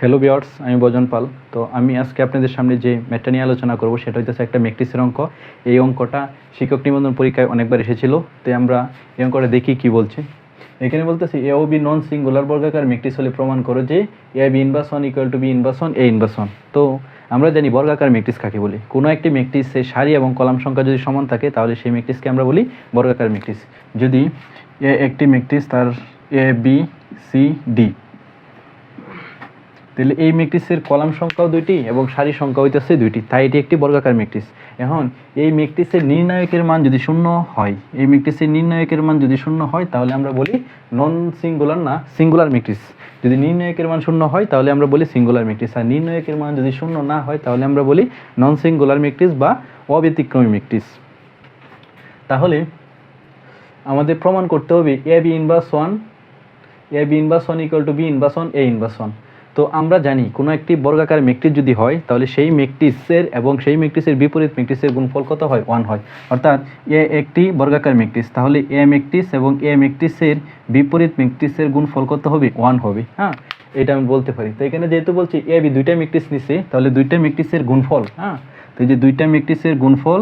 Hello viewers, আমি বজন পাল। তো আমি আজকে আপনাদের সামনে যে ম্যাথটা নিয়ে আলোচনা করব সেটা হচ্ছে একটা ম্যাট্রিক্সের অঙ্ক। এই অঙ্কটা শিক্ষক নিবন্ধন পরীক্ষায় অনেকবার এসেছিল। তো আমরা এই অঙ্কটা দেখি কি বলছে। এখানে বলতেছি এ ও বি নন সিঙ্গুলার বর্গাকার ম্যাট্রিক্স হলে প্রমাণ করো যে A B inverse one equal to B inverse one A inverse one. তো আমরা জানি বর্গাকার ম্যাট্রিক্স কাকে বলি। কোনো একটি ম্যাট্রিক্সের সারি এবং কলাম সংখ্যা যদি সমান থাকে তাহলে সেই ম্যাট্রিক্সকে আমরা বলি বর্গাকার ম্যাট্রিক্স। যদি এ একটি ম্যাট্রিক্স, তার এ বি সি ডি, তাহলে এই ম্যাট্রিক্সের কলাম সংখ্যাও দুইটি এবং সারি সংখ্যা হইতেছে দুইটি, তাই এটি একটি বর্গাকার ম্যাট্রিক্স। এখন এই ম্যাট্রিক্সের নির্ণায়কের মান যদি শূন্য হয়, এই ম্যাট্রিক্সের নির্ণায়কের মান যদি শূন্য হয় তাহলে আমরা বলি নন সিঙ্গুলার না সিঙ্গুলার ম্যাট্রিক্স। যদি নির্ণায়কের মান শূন্য হয় তাহলে আমরা বলি সিঙ্গুলার ম্যাট্রিক্স, আর নির্ণায়কের মান যদি শূন্য না হয় তাহলে আমরা বলি নন সিঙ্গুলার ম্যাট্রিক্স বা অব্যতিক্রমী ম্যাট্রিক্স। তাহলে আমাদের প্রমাণ করতে হবে A B inverse one equal to B inverse one A inverse one. তো আমরা জানি কোনো একটি বর্গাকার ম্যাট্রিক্স যদি হয় তাহলে সেই ম্যাট্রিক্সের এবং সেই ম্যাট্রিক্সের বিপরীত ম্যাট্রিক্সের গুণফল কত হয়? 1 হয়। অর্থাৎ এ একটি বর্গাকার ম্যাট্রিক্স, তাহলে এ ম্যাট্রিক্স এবং এ ম্যাট্রিক্সের বিপরীত ম্যাট্রিক্সের গুণফল কত হবে? 1 হবে। হ্যাঁ, এটা আমি বলতে পারি। তো এখানে যেহেতু বলছি এ বি দুইটা ম্যাট্রিক্স নিছে, তাহলে দুইটা ম্যাট্রিক্সের গুণফল, হ্যাঁ, তো এই যে দুইটা ম্যাট্রিক্সের গুণফল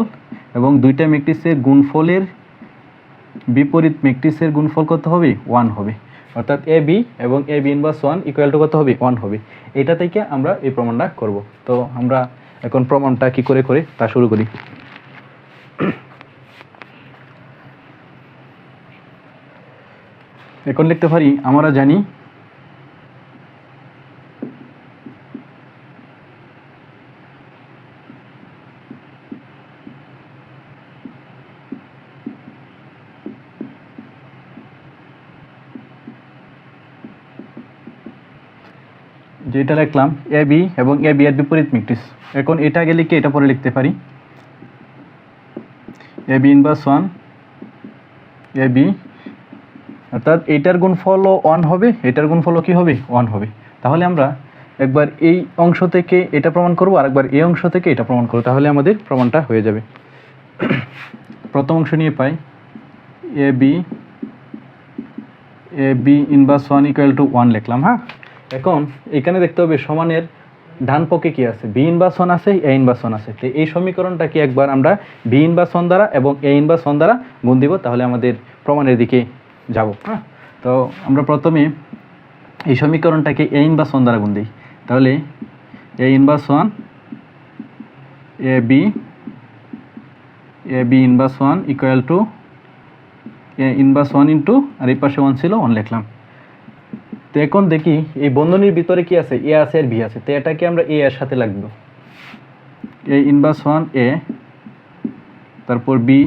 এবং দুইটা ম্যাট্রিক্সের গুণফলের বিপরীত ম্যাট্রিক্সের গুণফল কত হবে? 1 হবে। অর্থাৎ এ বি এবং A B inverse one equal to কত হবে? 1 হবে। এটা থেকে আমরা এই প্রমাণটা করব। তো আমরা এখন প্রমাণটা কি করে করে তা শুরু করি। এখন লিখতে পারি আমরা জানি যেটা লিখলাম এ বি এবং এ বি এর বিপরীত ম্যাট্রিক্স। এখন এটা আগে লিখে এটা পরে লিখতে পারি A B inverse one A B, অর্থাৎ এইটার গুণফলও 1 হবে, এটার গুণফলও কি হবে? 1 হবে। তাহলে আমরা একবার এই অংশ থেকে এটা প্রমাণ করব আর একবার এই অংশ থেকে এটা প্রমাণ করব, তাহলে আমাদের প্রমাণটা হয়ে যাবে। প্রথম অংশ নিয়ে পাই A B inverse one equal to 1 লিখলাম। হ্যাঁ, এখন এখানে দেখতে হবে সমানের ডান পক্ষে কি আছে? বি ইনভার্স ওয়ান আছে, এ ইনভার্স ওয়ান আছে। তো এই সমীকরণটাকে একবার আমরা বি ইনভার্স ওয়ান দ্বারা এবং এ ইনভার্স ওয়ান দ্বারা গুণ দিব, তাহলে আমাদের প্রমাণের দিকে যাব। হ্যাঁ, তো আমরা প্রথমে এই সমীকরণটাকে এ ইনভার্স ওয়ান দ্বারা গুণ দিই। তাহলে A inverse one A B inverse one equal to A inverse one into, আর এই পাশে 1 ছিল 1 লিখলাম। তো এখন দেখি এই বন্ধনীর ভিতরে কি আছে? এ আছে আর বি আছে। তো এটাকে আমরা এ এর সাথে লাগবো, এ ইনভার্স ওয়ান এ, তারপর B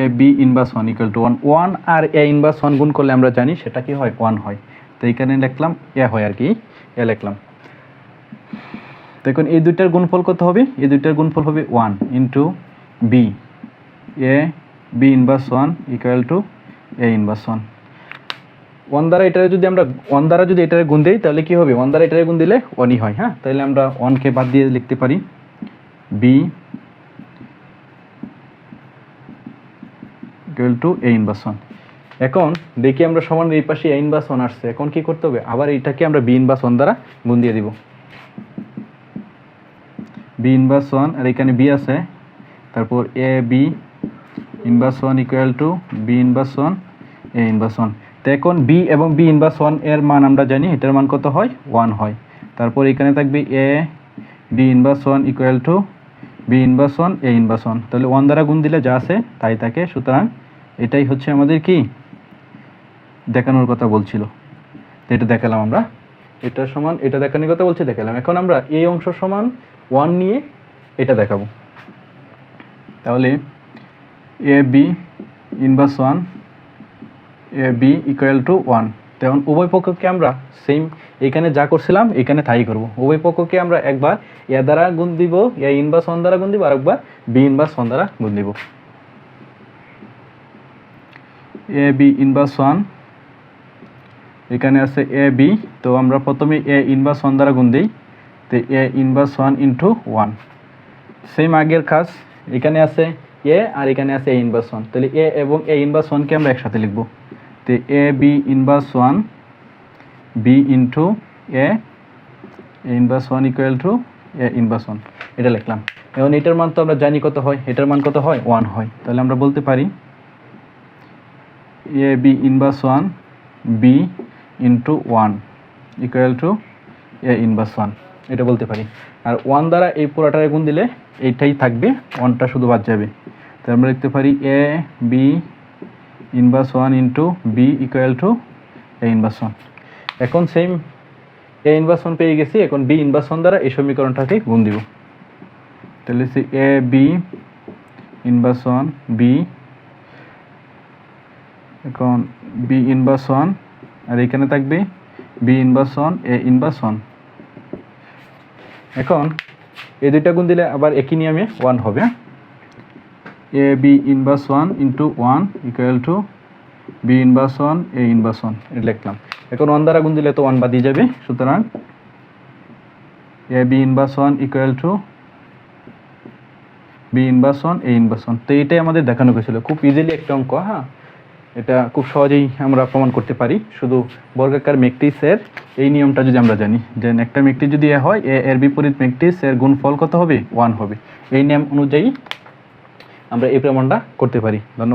A B inverse one equal to 1 আর এ ইনভার্স ওয়ান গুণ করলে আমরা জানি সেটা কি হয়? 1 হয়। তো এইখানে লিখলাম এ হয় আর কি, এ লিখলাম। তো এখন এই দুইটার গুণফল কত হবে? এই দুইটার গুণফল হবে 1 into B A B inverse one equal to A inverse one. 1 দ্বারা এটারে যদি আমরা 1 দ্বারা যদি এটারে গুণ দিই তাহলে কি হবে? 1 দ্বারা এটারে গুণ দিলে 1ই হয়। হ্যাঁ, তাহলে আমরা 1কে বাদ দিয়ে লিখতে পারি B equal to A inverse one. এখন দেখি আমরা সমান এই পাশে এ ইনভার্স ওয়ান আসছে। এখন কি করতে হবে? আবার এইটাকে আমরা বি ইনভার্স ওয়ান দ্বারা গুণ দিয়ে দিব। বি ইনভার্স ওয়ান, আর এখানে বি আছে, তারপর A B inverse one equal to B inverse one A inverse one. তো এখন বি এবং বি ইনভার্স ওয়ান এর মান আমরা জানি, এটার মান কত হয়? 1 হয়। তারপর এখানে থাকবে A B inverse one equal to B inverse one A inverse one. তাহলে 1 দ্বারা গুণ দিলে যা আছে তাই থাকে। সুতরাং এটাই হচ্ছে আমাদের কি দেখানোর কথা বলছিল। তো এটা দেখালাম আমরা, এটা সমান এটা দেখানোর কথা বলছে, দেখালাম। এখন আমরা এই অংশ সমান 1 নিয়ে এটা দেখাবো। তাহলে A B inverse one A B equal to 1। তখন উভয় পক্ষকে আমরা সেম এখানে যা করছিলাম এখানে তাই করব। উভয় পক্ষকে আমরা একবার এ দ্বারা গুণ দিব, এ ইনভার্স ওয়ান দ্বারা গুণ দিব, আর একবার বি ইনভার্স ওয়ান দ্বারা গুণ দিব। এ বি ইনভার্স ওয়ান, এখানে আছে এ বি, তো আমরা প্রথমে এ ইনভার্স ওয়ান দ্বারা গুণ দিই। তো এ ইনভার্স ওয়ান ইন্টু 1, সেম আগের কাজ। এখানে আছে এ আর এখানে আছে এ ইনভার্স ওয়ান, তাহলে এ এবং এ ইনভার্স ওয়ানকে আমরা একসাথে লিখব। তো A B inverse one B into A inverse one equal to A inverse one, এটা লিখলাম। এখন এটার মান তো আমরা জানি কত হয়, এটার মান কত হয়, 1 হয়। তাহলে আমরা বলতে পারি A B inverse one B into one equal to A inverse one, এটা বলতে পারি। আর 1 দ্বারা এই পুরোটারে গুণ দিলে এইটাই থাকবে, 1টা শুধু বাদ যাবে। তাহলে আমরা লিখতে পারি A B inverse one into B equal to A inverse one. এখন সেম এ ইনভার্স ওয়ান পেয়ে গেছি, এখন বি ইনভার্স ওয়ান দ্বারা এই সমীকরণটাকে গুণ দিব। তাহলে A B inverse one B, এখন বি ইনভার্স ওয়ান, আর এখানে থাকবে B inverse one A inverse one. এখন এই দুইটা গুণ দিলে আবার একই নিয়মে 1 হবে। A B inverse one into one equal to B inverse one A inverse one, এটা লিখলাম। এখন 1 দ্বারা গুণ দিলে তো 1 বাদ দিয়ে যাবে, সুতরাং A B inverse one equal to B inverse one A inverse one. তো এটাই আমাদের দেখানো হয়েছিল, খুব ইজিলি একটা অঙ্ক। হ্যাঁ, এটা খুব সহজেই আমরা প্রমাণ করতে পারি, শুধু বর্গাকার ম্যাট্রিক্সের এই নিয়মটা যদি আমরা জানি, যে একটা ম্যাট্রিক্স যদি এ হয়, এর বিপরীত ম্যাট্রিক্স এর গুণফল কত হবে, 1 হবে। এই নিয়ম অনুযায়ী আমরা এই প্রমাণটা করতে পারি। ধন্যবাদ।